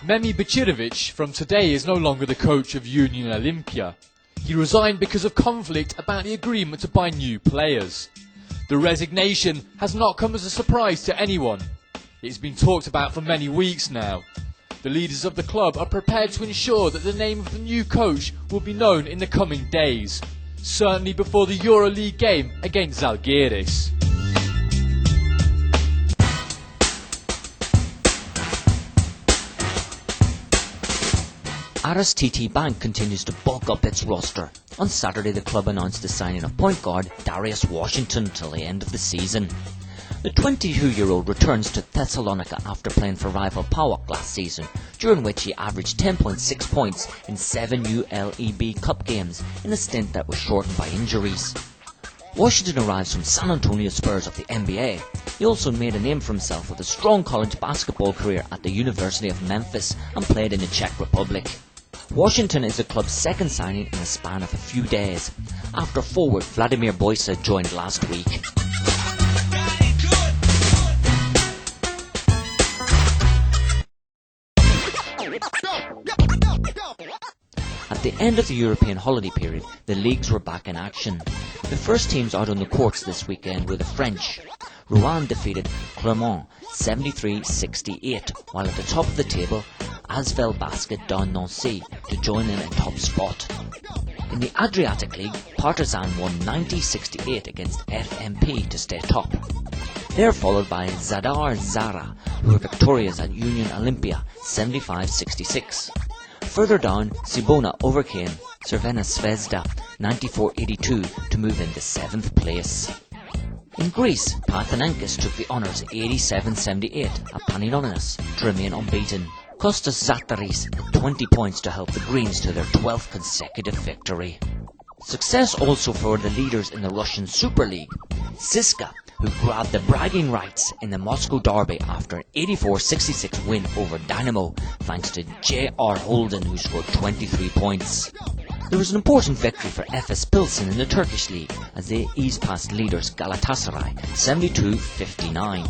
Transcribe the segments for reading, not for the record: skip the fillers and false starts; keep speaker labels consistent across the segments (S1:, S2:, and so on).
S1: Memi Bečirović from today is no longer the coach of Union Olimpija. He resigned because of conflict about the agreement to buy new players. The resignation has not come as a surprise to anyone. It's been talked about for many weeks now. The leaders of the club are prepared to ensure that the name of the new coach will be known in the coming days, certainly before the EuroLeague game against Žalgiris.
S2: Aras TT Bank continues to bulk up its roster. On Saturday, the club announced the signing of point guard Darius Washington till the end of the season. The 22-year-old returns to Thessalonica after playing for rival PAOK last season, during which he averaged 10.6 points in 7 ULEB Cup games in a stint that was shortened by injuries. Washington arrives from San Antonio Spurs of the NBA. He also made a name for himself with a strong college basketball career at the University of Memphis and played in the Czech Republic. Washington is the club's second signing in a span of a few days, after forward Vladimir Boysa joined last week. At the end of the European holiday period, the leagues were back in action. The first teams out on the courts this weekend were the French. Rouen defeated Clermont 73-68, while at the top of the table, Asvel Basket down Nancy to join in a top spot. In the Adriatic League, Partizan won 90-68 against FMP to stay top. They are followed by Zadar Zara, who were victorious at Union Olimpija 75-66. Further down, Cibona overcame Crvena Zvezda 94-82 to move into 7th place. In Greece, Panathinaikos took the honours 87-78 at Paninonis to remain unbeaten. Kostas Zataris had 20 points to help the Greens to their 12th consecutive victory. Success also for the leaders in the Russian Super League. CSKA, who grabbed the bragging rights in the Moscow derby after an 84-66 win over Dynamo, thanks to J.R. Holden, who scored 23 points. There was an important victory for Efes Pilsen in the Turkish league as they eased past leaders Galatasaray 72-59.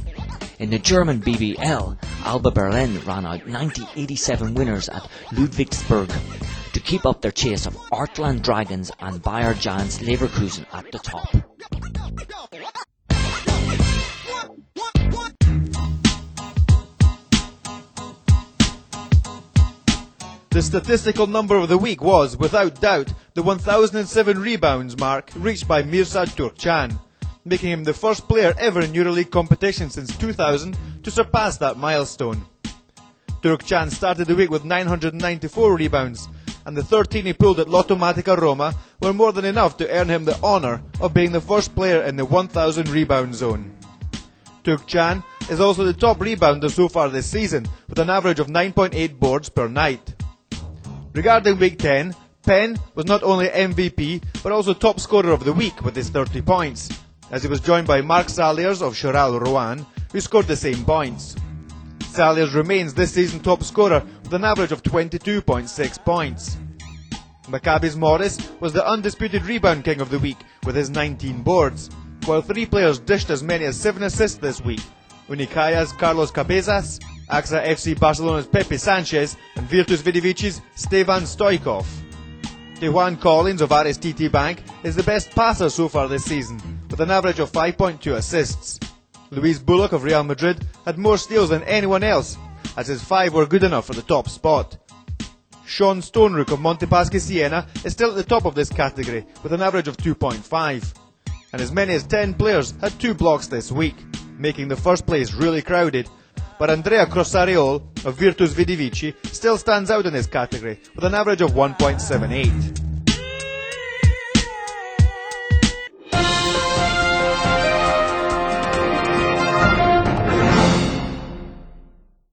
S2: In the German BBL, Alba Berlin ran out 90-87 winners at Ludwigsburg to keep up their chase of Artland Dragons and Bayer Giants Leverkusen at the top.
S3: The statistical number of the week was, without doubt, the 1,007 rebounds mark reached by Mirza Turkcan, making him the first player ever in EuroLeague competition since 2000 to surpass that milestone. Turkcan started the week with 994 rebounds, and the 13 he pulled at Lottomatica Roma were more than enough to earn him the honour of being the first player in the 1,000 rebound zone. Turkcan is also the top rebounder so far this season, with an average of 9.8 boards per night. Regarding Week 10, Penn was not only MVP but also top scorer of the week with his 30 points, as he was joined by Marc Saliers of Choral Rouen, who scored the same points. Saliers remains this season top scorer with an average of 22.6 points. Maccabi's Morris was the undisputed rebound king of the week with his 19 boards, while 3 players dished as many as 7 assists this week: Unicaja's Carlos Cabezas, AXA FC Barcelona's Pepe Sanchez, and Virtus Vidovic's Stevan Stoichkov. Tejuan Collins of Aras TT Bank is the best passer so far this season, with an average of 5.2 assists. Luis Bullock of Real Madrid had more steals than anyone else, as his 5 were good enough for the top spot. Sean Stonerook of Montepaschi Siena is still at the top of this category, with an average of 2.5. And as many as 10 players had 2 blocks this week, making the first place really crowded. But Andrea Crossariol of Virtus Vidivici still stands out in this category with an average of 1.78.